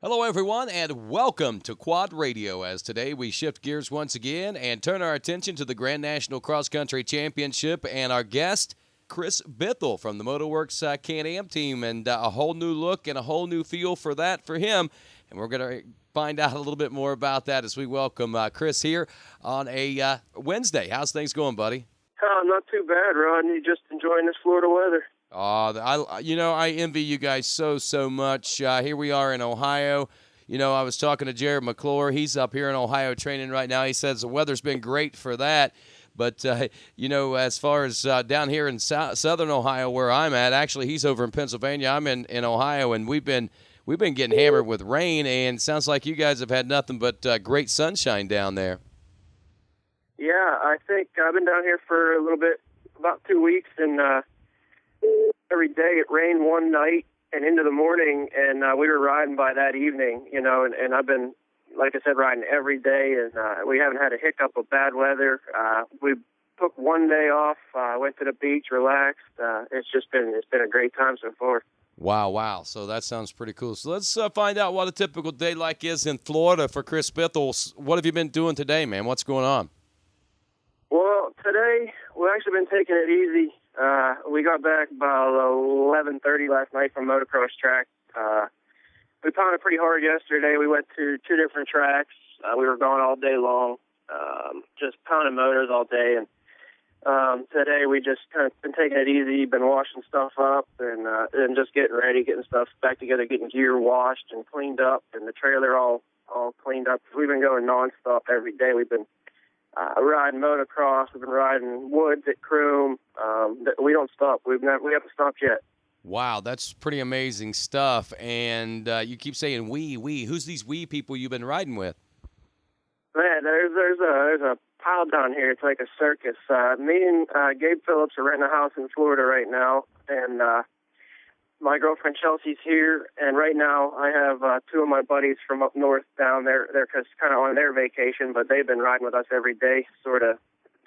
Hello, everyone, and welcome to Quad Radio. As today we shift gears once again and turn our attention to the Grand National Cross Country Championship and our guest, Chris Bithell from the Motoworks Can-Am team, and a whole new look and a whole new feel for that for him. And we're going to find out a little bit more about that as we welcome Chris here on a Wednesday. How's things going, buddy? Oh, not too bad, Ron. You just enjoying this Florida weather? I envy you guys so much. Here we are in Ohio. I was talking to Jared McClure. He's up here in Ohio training right now. He says the weather's been great for that. But, as far as down here in southern Ohio where I'm at, actually he's over in Pennsylvania. I'm in Ohio, and we've been getting hammered with rain, and it sounds like you guys have had nothing but great sunshine down there. Yeah, I think I've been down here for a little bit, about 2 weeks, and every day it rained one night and into the morning, and we were riding by that evening, and I've been, like I said, riding every day, and we haven't had a hiccup of bad weather. We took one day off, went to the beach, relaxed. It's been a great time so far. Wow. So that sounds pretty cool. So let's find out what a typical day like is in Florida for Chris Bithell. What have you been doing today, man? What's going on? Well, today we've actually been taking it easy. We got back about 11:30 last night from motocross track. We pounded pretty hard yesterday. We went to two different tracks. We were going all day long, just pounding motors all day. And today we just kind of been taking it easy, been washing stuff up and just getting ready, getting stuff back together, getting gear washed and cleaned up, and the trailer all cleaned up. We've been going nonstop every day. We've been riding motocross. We've been riding woods at Croom. We don't stop. We haven't stopped yet. Wow, that's pretty amazing stuff. And you keep saying we. Who's these we people you've been riding with? Man, there's a pile down here. It's like a circus. Me and Gabe Phillips are renting a house in Florida right now, and my girlfriend Chelsea's here. And right now I have two of my buddies from up north down there. They're kind of on their vacation, but they've been riding with us every day, sort of.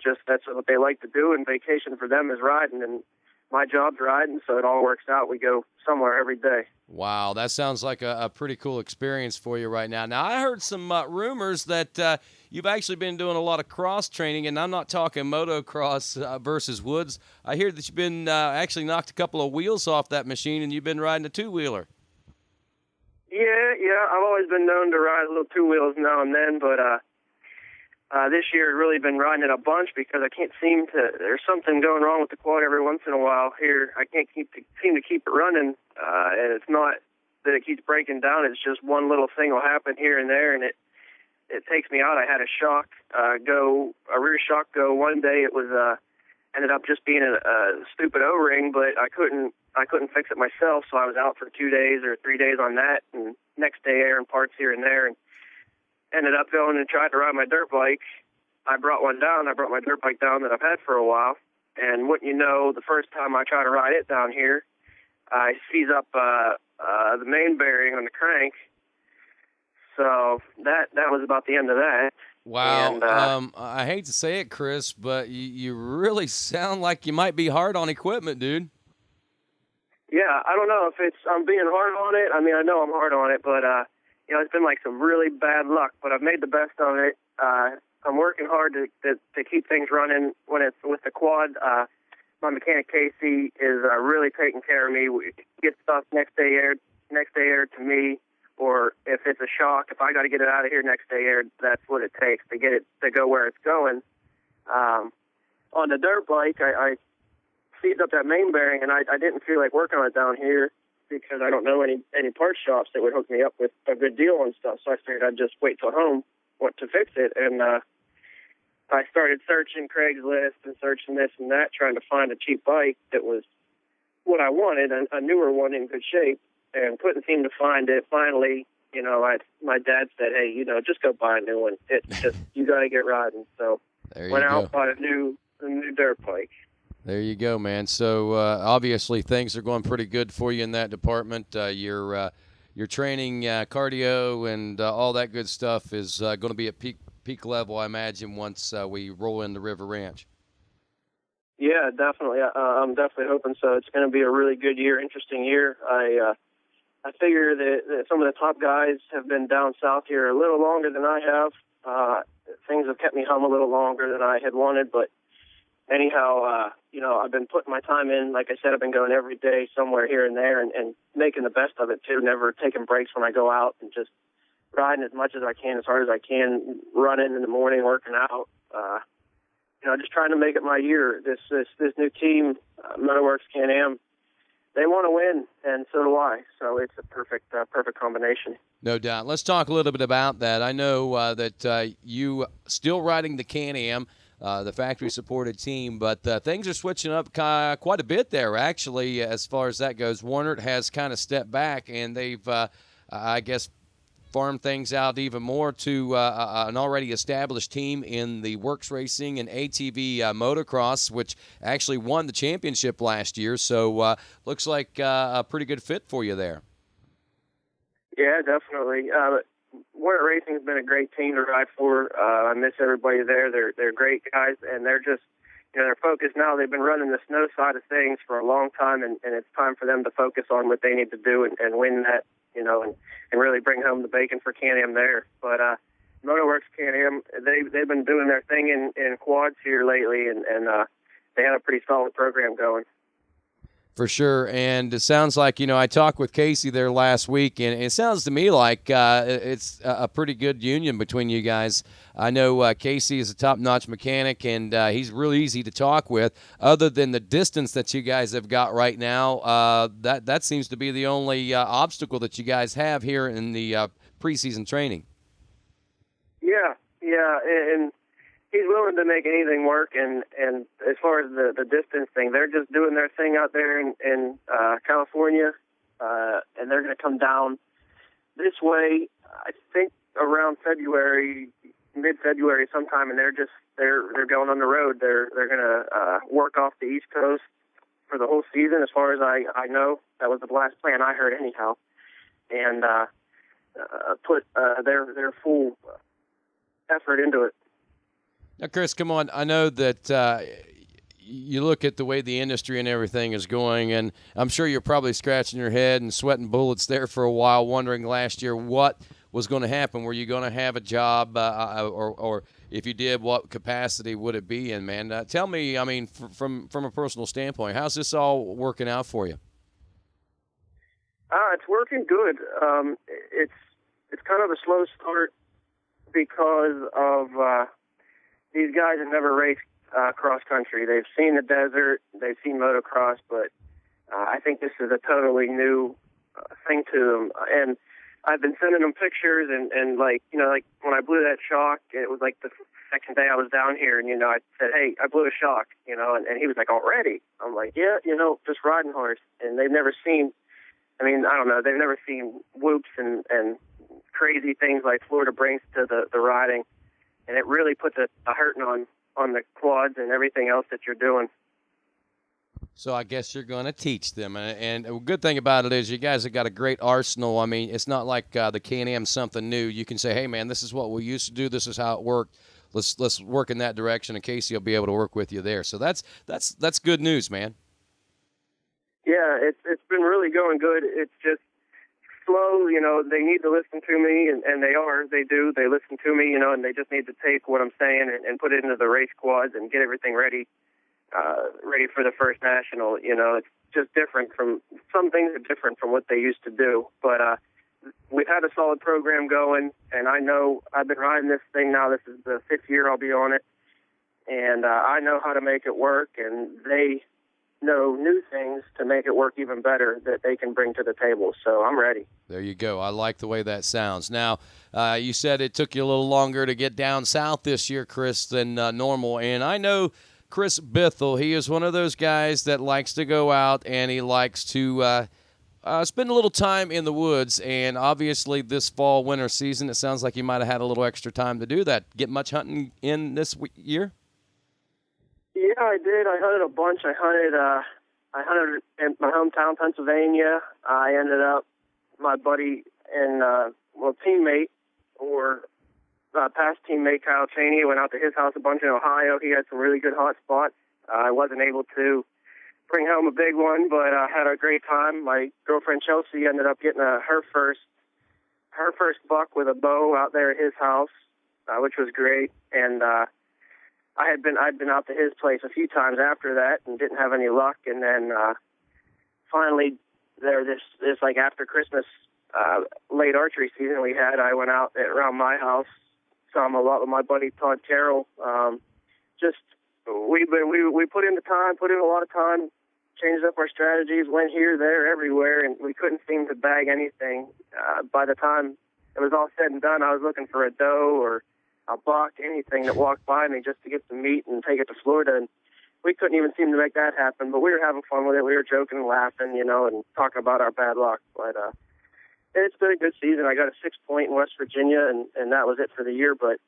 Just that's what they like to do, and vacation for them is riding, and my job's riding, so it all works out. We go somewhere every day. Wow, that sounds like a pretty cool experience for you right now. Now, I heard some rumors that you've actually been doing a lot of cross training, and I'm not talking motocross versus woods. I hear that you've been actually knocked a couple of wheels off that machine, and you've been riding a two-wheeler. Yeah, I've always been known to ride a little two wheels now and then, but this year I've really been riding it a bunch because I can't seem to. There's something going wrong with the quad every once in a while here. I can't seem to keep it running, and it's not that it keeps breaking down. It's just one little thing will happen here and there, and it takes me out. I had a rear shock go one day. It was ended up just being a stupid O-ring, but I couldn't fix it myself, so I was out for 2 days or 3 days on that, and next day airing parts here and there, and ended up going and tried to ride my dirt bike. I brought one down. I brought my dirt bike down that I've had for a while, and wouldn't you know, the first time I tried to ride it down here, I seize up the main bearing on the crank. So that was about the end of that. Wow. And, I hate to say it, Chris, but you really sound like you might be hard on equipment, dude. Yeah, I don't know if I'm being hard on it. I mean, I know I'm hard on it, but it's been like some really bad luck. But I've made the best of it. I'm working hard to keep things running when it's with the quad. My mechanic Casey is really taking care of me. We get stuff next day aired to me, or if it's a shock, if I got to get it out of here next day aired, that's what it takes to get it to go where it's going. On the dirt bike, I seized up that main bearing, and I didn't feel like working on it down here because I don't know any part shops that would hook me up with a good deal on stuff. So I figured I'd just wait till home to fix it, and I started searching Craigslist and searching this and that, trying to find a cheap bike that was what I wanted, a newer one in good shape, and couldn't seem to find it. Finally, my dad said, "Hey, just go buy a new one. It's just you got to get riding." So went out, bought a new dirt bike. There you go, man. So obviously things are going pretty good for you in that department. Your training, cardio, and all that good stuff is going to be at peak level, I imagine, once we roll into River Ranch. Yeah, definitely. I'm definitely hoping so. It's going to be a really good year, interesting year. I figure that some of the top guys have been down south here a little longer than I have. Things have kept me home a little longer than I had wanted, but anyhow, I've been putting my time in. Like I said, I've been going every day somewhere here and there and making the best of it, too, never taking breaks when I go out and just riding as much as I can, as hard as I can, running in the morning, working out. Just trying to make it my year. This new team, Motoworks Can-Am, they want to win, and so do I. So it's a perfect combination. No doubt. Let's talk a little bit about that. I know that you still riding the Can-Am, the factory-supported team, but things are switching up quite a bit there, actually, as far as that goes. Warner has kind of stepped back, and they've, I guess, farm things out even more to an already established team in the Works Racing and ATV motocross, which actually won the championship last year. So looks like a pretty good fit for you there. Yeah, definitely. Warner Racing has been a great team to ride for. I miss everybody there. They're great guys, and they're just, they're focused now. They've been running the snow side of things for a long time, and it's time for them to focus on what they need to do and win that, and really bring home the bacon for Can-Am there. But Motoworks Can-Am, they've been doing their thing in quads here lately, and they have a pretty solid program going. For sure, and it sounds like, I talked with Casey there last week, and it sounds to me like it's a pretty good union between you guys. I know Casey is a top-notch mechanic, and he's really easy to talk with. Other than the distance that you guys have got right now, that seems to be the only obstacle that you guys have here in the preseason training. Yeah, and he's willing to make anything work, and as far as the distance thing, they're just doing their thing out there in California, and they're going to come down this way, I think, around February, mid-February sometime, and they're going on the road. They're going to work off the East Coast for the whole season, as far as I know. That was the last plan I heard anyhow, and put their full effort into it. Now, Chris, come on. I know that you look at the way the industry and everything is going, and I'm sure you're probably scratching your head and sweating bullets there for a while, wondering last year what was going to happen. Were you going to have a job, or if you did, what capacity would it be in, man? Tell me, from a personal standpoint, how's this all working out for you? It's working good. It's kind of a slow start because of these guys have never raced cross country. They've seen the desert, they've seen motocross, but I think this is a totally new thing to them. And I've been sending them pictures, and like when I blew that shock, it was like the second day I was down here, and I said, hey, I blew a shock, and he was like, already? I'm like, yeah, just riding horse. And they've never seen, I don't know, they've never seen whoops and crazy things like Florida brings to the riding. And it really puts a hurting on the quads and everything else that you're doing. So I guess you're going to teach them. And a good thing about it is you guys have got a great arsenal. It's not like the Can-Am something new. You can say, hey, man, this is what we used to do. This is how it worked. Let's work in that direction, and Casey will be able to work with you there. So that's good news, man. Yeah, it's been really going good. It's just slow, they need to listen to me, and they do. They listen to me, and they just need to take what I'm saying and put it into the race quads and get everything ready for the first national. It's just different some things are different from what they used to do. But we've had a solid program going, and I know I've been riding this thing now. This is the 5th year I'll be on it, and I know how to make it work, and they know new things to make it work even better that they can bring to the table. So I'm ready. There you go. I like the way that sounds. Now, you said it took you a little longer to get down south this year, Chris, than normal. And I know Chris Bithell, he is one of those guys that likes to go out and he likes to spend a little time in the woods. And obviously this fall, winter season, it sounds like you might have had a little extra time to do that. Get much hunting in this year? Yeah, I did. I hunted a bunch. I hunted in my hometown, Pennsylvania. I ended up, my buddy and teammate or past teammate Kyle Cheney went out to his house a bunch in Ohio. He had some really good hot spots. I wasn't able to bring home a big one, but I had a great time. My girlfriend Chelsea ended up getting her first buck with a bow out there at his house, which was great. And I'd been out to his place a few times after that and didn't have any luck. And then finally, this like after Christmas, late archery season we had, I went out around my house, saw him a lot with my buddy Todd Carroll. We put in a lot of time, changed up our strategies, went here, there, everywhere, and we couldn't seem to bag anything. By the time it was all said and done, I was looking for a doe or a buck, anything that walked by me just to get some meat and take it to Florida. And we couldn't even seem to make that happen, but we were having fun with it. We were joking and laughing, and talking about our bad luck. But it's been a good season. I got a 6-point in West Virginia, and that was it for the year. But,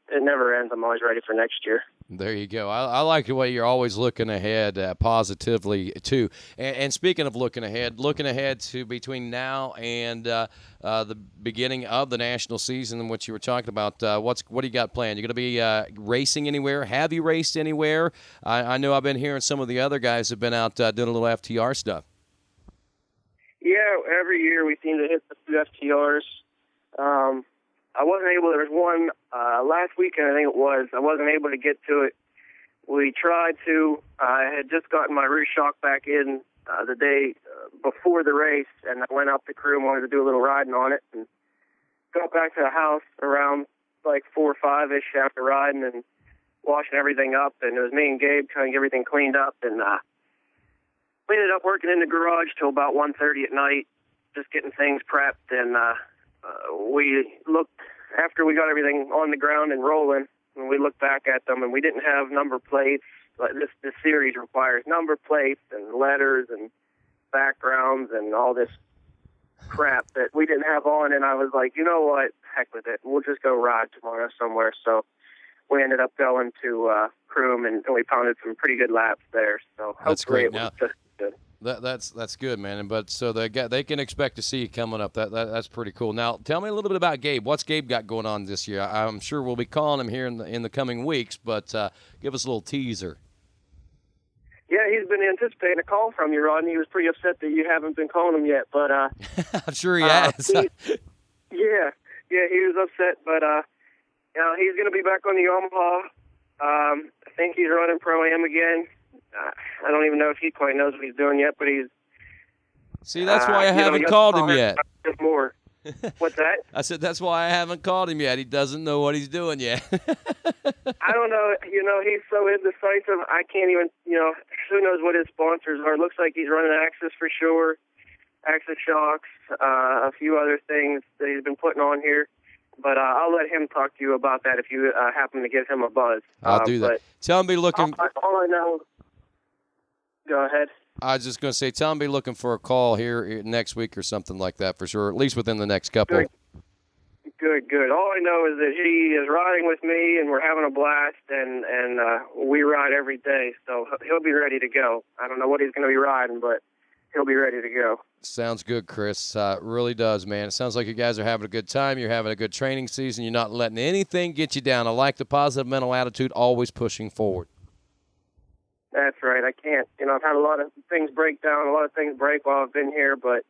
it never ends. I'm always ready for next year. There you go. I like the way you're always looking ahead positively, too. And speaking of looking ahead to between now and the beginning of the national season, what you were talking about, what do you got planned? You going to be racing anywhere? Have you raced anywhere? I know I've been hearing some of the other guys have been out doing a little FTR stuff. Yeah, every year we seem to hit the few FTRs. I wasn't able, there was one last weekend, I think it was. I wasn't able to get to it. We tried to. I had just gotten my rear shock back in the day before the race, and I went up to crew and wanted to do a little riding on it. And got back to the house around like 4 or 5-ish after riding and washing everything up. And it was me and Gabe trying to get everything cleaned up. And we ended up working in the garage till about 1:30 at night, just getting things prepped. And we looked, after we got everything on the ground and rolling, and we looked back at them, and we didn't have number plates. Like this series requires number plates and letters and backgrounds and all this crap that we didn't have on. And I was like, you know what, heck with it. We'll just go ride tomorrow somewhere. So we ended up going to Croom, and we pounded some pretty good laps there. So that's great. Now, good. That's good, man. But so they can expect to see you coming up. That's pretty cool. Now, tell me a little bit about Gabe. What's Gabe got going on this year? I'm sure we'll be calling him here in the coming weeks, but give us a little teaser. Yeah, he's been anticipating a call from you, Rodney. He was pretty upset that you haven't been calling him yet, but I'm sure he has. He was upset, but he's going to be back on the Yamaha. I think he's running Pro-Am again. I don't even know if he quite knows what he's doing yet, but he's... See, that's why I haven't called him yet. More. What's that? I said that's why I haven't called him yet. He doesn't know what he's doing yet. I don't know. He's so indecisive. I can't even, who knows what his sponsors are. It looks like he's running Axis for sure, Axis Shocks, a few other things that he's been putting on here. But I'll let him talk to you about that if you happen to give him a buzz. I'll do that. Tell him to be looking... All I know... Go ahead. I was just going to say, tell him to be looking for a call here next week or something like that for sure, at least within the next couple. Good. All I know is that he is riding with me, and we're having a blast, and we ride every day, so he'll be ready to go. I don't know what he's going to be riding, but he'll be ready to go. Sounds good, Chris. It really does, man. It sounds like you guys are having a good time. You're having a good training season. You're not letting anything get you down. I like the positive mental attitude, always pushing forward. That's right. I can't. I've had a lot of things break down, a lot of things break while I've been here, but,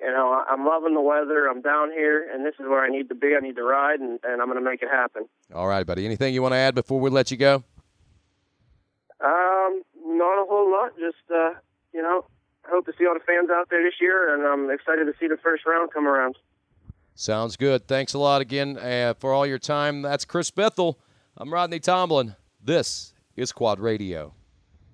I'm loving the weather. I'm down here, and this is where I need to be. I need to ride, and I'm going to make it happen. All right, buddy. Anything you want to add before we let you go? Not a whole lot. Just, I hope to see all the fans out there this year, and I'm excited to see the first round come around. Sounds good. Thanks a lot again for all your time. That's Chris Bithell. I'm Rodney Tomlin. This is Quad Radio.